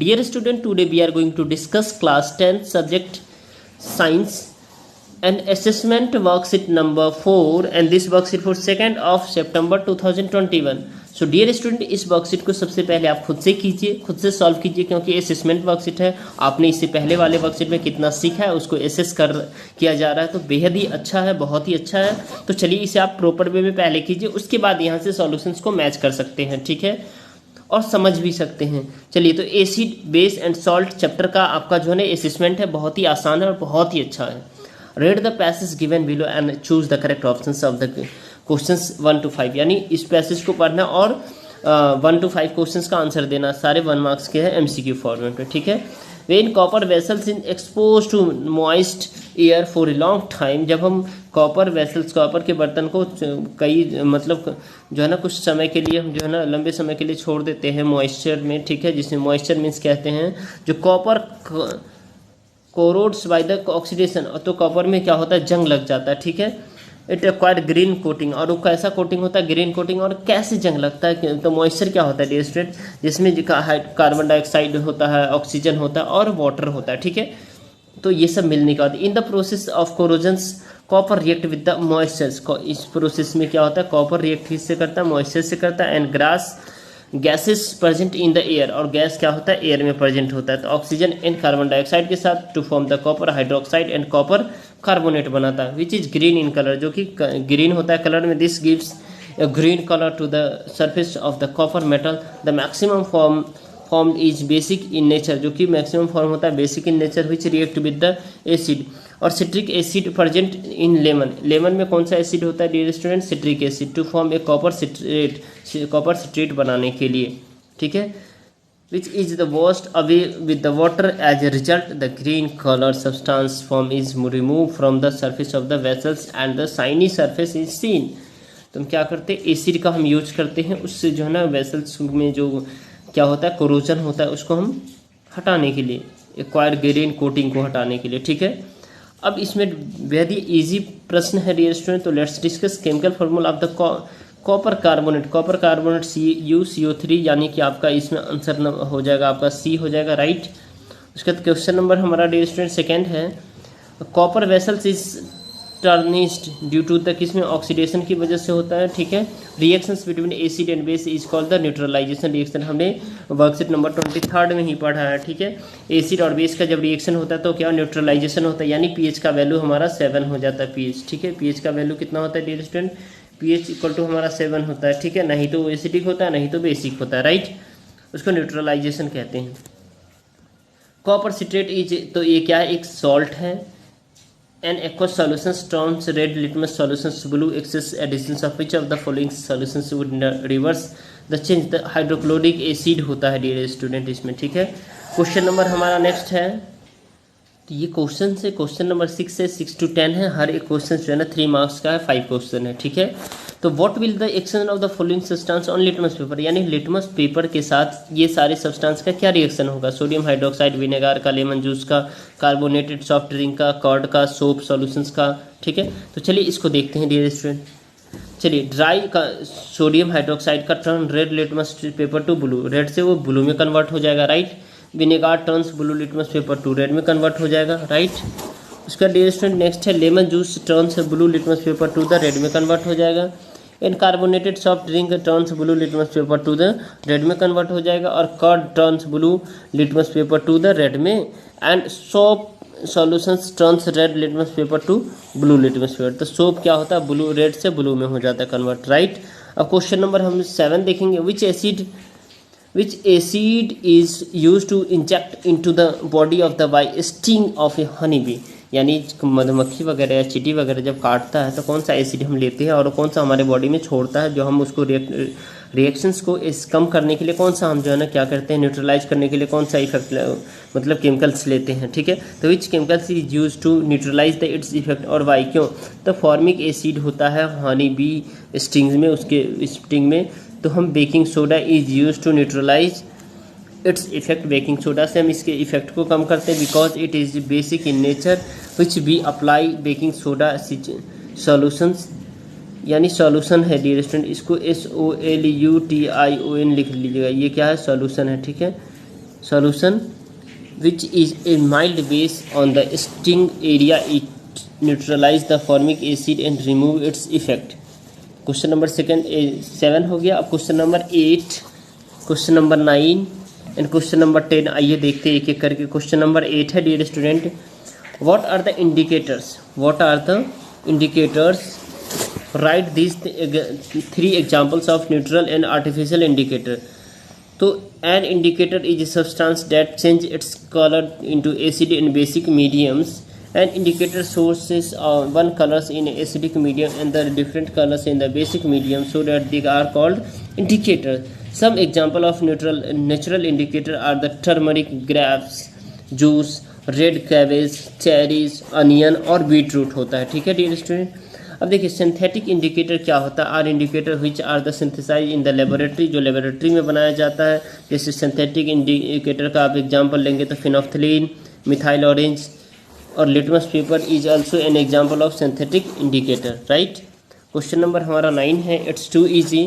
Dear student, today we are going to discuss class 10 subject science and assessment worksheet number 4 and this worksheet for 2nd of September 2021. So dear student, इस worksheet को सबसे पहले आप खुद से कीजिए, खुद से सॉल्व कीजिए, क्योंकि असेसमेंट वर्कशीट है. आपने इससे पहले वाले वर्कशीट में कितना सीखा है उसको एसेस किया जा रहा है, तो बेहद ही अच्छा है, बहुत ही अच्छा है. तो चलिए इसे आप प्रॉपर वे में पहले कीजिए, उसके बाद यहाँ से सॉल्यूशंस को मैच कर सकते हैं, ठीक है, और समझ भी सकते हैं. चलिए, तो acid base and salt chapter का आपका जो है ना असेसमेंट है, बहुत ही आसान है और बहुत ही अच्छा है. Read the passage given below and choose the correct options of the questions 1 to 5. यानी इस पैसेज को पढ़ना और 1 to 5 क्वेश्चंस का आंसर देना. सारे 1 मार्क्स के हैं एमसीक्यू फॉर्मेट में, ठीक है. When copper vessels in expose to moist air for a long time. जब हम कॉपर वेसल्स, कॉपर के बर्तन को कई मतलब जो है ना कुछ समय के लिए हम जो है ना लंबे समय के लिए छोड़ देते हैं मॉइस्चर में, ठीक है, जिसमें मॉइस्चर मीन्स कहते हैं जो कॉपर कोरोड्स बाय द ऑक्सीडेशन. तो कॉपर में क्या होता है, जंग लग जाता है, ठीक है. इट एक्वायर ग्रीन कोटिंग, और वो कैसा कोटिंग होता है, ग्रीन कोटिंग. और कैसे जंग लगता है, तो मॉइस्चर क्या होता है डियर स्टूडेंट, जिसमें कार्बन डाइऑक्साइड होता है, ऑक्सीजन होता है और वाटर होता है, ठीक है. तो ये सब मिलने के बाद in the process of corrosions copper react with the moistures. इस प्रोसेस में क्या होता है, कॉपर रिएक्ट किससे करता है, मॉइस्चर से करता है. And gases present in the air, और गैस क्या होता है, एयर में प्रेजेंट होता है. तो ऑक्सीजन एंड कार्बन डाइऑक्साइड के साथ to form the copper hydroxide and copper carbonate बनाता है, which is green in colour, जो कि ग्रीन होता है कलर में. This gives a green color to the surface of the copper metal. The maximum form is basic in nature, जो कि maximum form होता है basic in nature, which react with the acid. और citric acid present in lemon. Lemon में कौन सा acid होता है dear student, citric acid, to form a copper citrate, copper citrate बनाने के लिए, ठीक है. which is the washed away with the water. As a result, the green color substance form is removed from the surface of the vessels and the shiny surface is seen. तो हम क्या करते हैं, एसिड का हम use करते हैं, उससे जो है ना वेसल्स में जो क्या होता है, कोरोजन होता है, उसको हम हटाने के लिए, एक्वायर ग्रीन कोटिंग को हटाने के लिए, ठीक है. अब इसमें बेहद ही ईजी प्रश्न है डियर स्टूडेंट. तो let's discuss chemical formula of the copper carbonate. Copper carbonate CuCO3, यानी कि आपका इसमें आंसर हो जाएगा आपका सी हो जाएगा, राइट. उसके बाद क्वेश्चन नंबर हमारा डियर स्टूडेंट सेकेंड है, copper vessels is tarnished due to the, किसमें ऑक्सीडेशन की वजह से होता है, ठीक है. Reactions between acid and base is called the neutralization reaction. हमने वर्कशीट नंबर 23 में ही पढ़ा है, ठीक है. एसिड और बेस का जब रिएक्शन होता है तो क्या न्यूट्रलाइजेशन होता है, यानी पीएच का वैल्यू हमारा 7 हो जाता है, पीएच, ठीक है. पीएच का वैल्यू कितना होता है dear student, pH equal to हमारा 7 होता है, ठीक है. नहीं तो एसिडिक होता है, नहीं तो बेसिक होता है, राइट. उसको न्यूट्रलाइजेशन कहते हैं. कॉपर सिट्रेट इज, तो ये क्या है, एक सॉल्ट है. An aqueous solutions turns red litmus solutions blue. Excess additions of which of the following solutions would reverse the change. The hydrochloric acid होता है डियर स्टूडेंट इसमें, ठीक है. क्वेश्चन नंबर हमारा नेक्स्ट है, तो ये क्वेश्चन से क्वेश्चन नंबर 6 से 6 to 10 है. हर एक क्वेश्चन जो है ना 3 मार्क्स का है, 5 क्वेश्चन है, ठीक है. तो what will the action of the following substance on litmus paper, यानी लिटमस पेपर के साथ ये सारे सब्सटेंस का क्या रिएक्शन होगा. सोडियम हाइड्रोक्साइड विनेगार का, लेमन जूस का, कार्बोनेटेड सॉफ्ट ड्रिंक का, कर्ड का, सोप सॉल्यूशंस का, ठीक है. तो चलिए इसको देखते हैं डियर स्टूडेंट. चलिए, ड्राई का सोडियम हाइड्रोक्साइड का turn red litmus paper to blue, red से वो ब्लू में कन्वर्ट हो जाएगा, right. Vinegar turns blue litmus paper to red में कन्वर्ट हो जाएगा, राइट. उसका डियर स्टूडेंट नेक्स्ट है, lemon juice turns blue litmus paper to the red में कन्वर्ट हो जाएगा. And carbonated soft drink turns blue litmus paper to the red में convert हो जाएगा. और curd turns blue litmus paper to the red में. And soap solutions turns red litmus paper to blue litmus paper. तो soap क्या होता है, blue, red से ब्लू में हो जाता है कन्वर्ट, राइट. अब क्वेश्चन नंबर हम 7 देखेंगे. Which acid is used to inject into the body of the by sting of a honey bee. यानी मधुमक्खी वगैरह या चींटी वगैरह जब काटता है तो कौन सा एसिड हम लेते हैं और कौन सा हमारे बॉडी में छोड़ता है, जो हम उसको रिएक्शंस को कम करने के लिए कौन सा हम जो है ना क्या करते हैं, न्यूट्रलाइज करने के लिए कौन सा इफेक्ट मतलब केमिकल्स लेते हैं, ठीक है. तो which chemicals is use to neutralise the its effect, और वाई, क्यों. तो फॉर्मिक एसिड होता है हनी बी स्टिंग्स में, उसके स्टिंग में. तो हम baking soda is use to neutralise its effect. Baking soda से हम इसके इफेक्ट को कम करते हैं, because it is basic in nature. Which we apply baking soda solutions, यानी सॉल्यूशन है डियर स्टूडेंट. इसको SOLUTION लिख लीजिएगा, ये क्या है, सॉल्यूशन है, ठीक है. solution which is a mild base on the sting area. It neutralize the formic acid and remove its effect. Question number 7 हो गया. अब question number 8, question number 9 and question number 10. आइए देखते हैं एक एक करके. क्वेश्चन नंबर 8 है, dear student, what are the indicators right this 3 examples of neutral and artificial indicator. तो an indicator is a substance that change its colour into acid in basic mediums. An indicator sources one colors in acidic medium and the different colors in the basic medium, so that they are called indicators. Some example of natural indicator are the turmeric, grapes juice, red cabbage, cherries, onion और beetroot होता है. ठीक है dear student. अब देखिए synthetic indicator क्या होता है. Are indicator which are the synthesise in the laboratory, जो लेबोरेटरी में बनाया जाता है. जैसे सिंथेटिक इंडिकेटर का आप एग्जाम्पल लेंगे तो फिनोफ्थलीन, मिथाइल ऑरेंज और litmus paper is also an example of synthetic indicator. Right. Question number हमारा 9 है. It's too easy.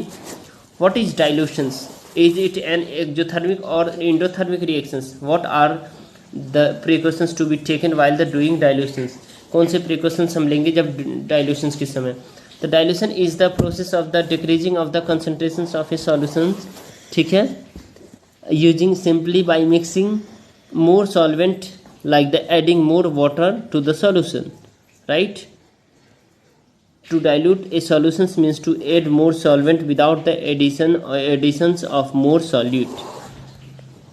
What is dilutions? Is it an exothermic or endothermic reactions? What are the precautions to be taken while the doing dilutions? कौन से precautions हम लेंगे जब dilutions के समय? The dilution is the process of the decreasing of the concentrations of a solution. ठीक है. Using simply by mixing more solvent like the adding more water to the solution. Right. To dilute a solution means to add more solvent without the additions of more solute.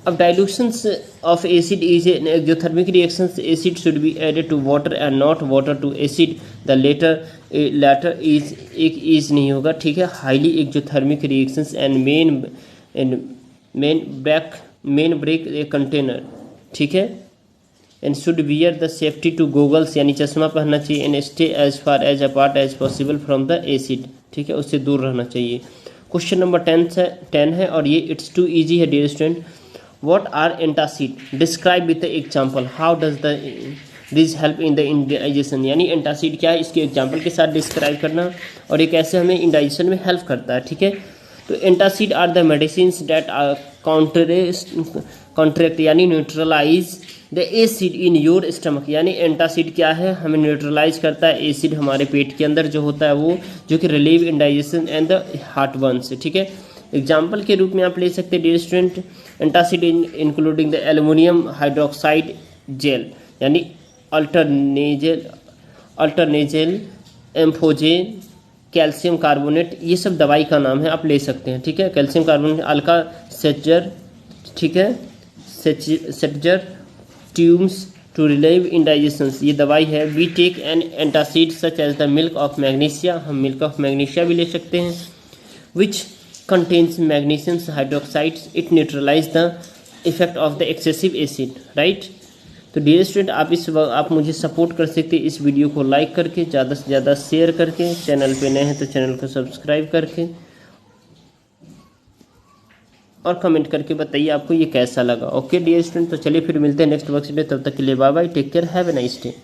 अब dilutions of acid is an exothermic reaction. Acid should be added to water and not water to acid. The latter is नहीं होगा. ठीक है. highly exothermic reactions and main break a container. ठीक है. And should wear the safety to goggles, यानी चश्मा पहनना चाहिए. And stay as far as apart as possible from the acid. ठीक है. उससे दूर रहना चाहिए. क्वेश्चन नंबर 10 है और ये इट्स टू ईजी है dear student. What are antacid? Describe with the example. How does this help in the indigestion? यानी एंटासिड क्या है, इसके एग्जाम्पल के साथ डिस्क्राइब करना और ये कैसे हमें इंडाइजेशन में हेल्प करता है. ठीक है. तो antacid are the medicine that contract यानी neutralise the acid in your stomach. यानी एंटासिड क्या है, हमें न्यूट्रलाइज करता है एसिड हमारे पेट के अंदर जो होता है वो, जो कि relieve indigestion and the heart burn से. ठीक है. एग्जाम्पल के रूप में आप ले सकते हैं dear student antacid including the aluminium hydroxide gel, यानी अल्टरनेजेल, एम्फोजेन, कैल्शियम कार्बोनेट, ये सब दवाई का नाम है, आप ले सकते हैं. ठीक है. कैल्शियम कार्बोनेट, अल्का सेचर. ठीक है. सेचर ट्यूम्स टू रिलीव इंडाइजेशन, ये दवाई है. We take an antacid such as the milk of magnesia, हम मिल्क ऑफ मैग्नीशिया भी ले सकते हैं. Which contains magnesium hydroxides, it neutralise the effect of the excessive acid. Right. तो डियर स्टूडेंट आप मुझे सपोर्ट कर सकते हैं इस वीडियो को लाइक करके, ज़्यादा से ज़्यादा शेयर करके, चैनल पे नए हैं तो चैनल को सब्सक्राइब करके, और कमेंट करके बताइए आपको ये कैसा लगा. Okay dear student. तो चलिए फिर मिलते हैं नेक्स्ट वर्कशीट में. तब तक के लिए bye bye. Take care. Have a nice day.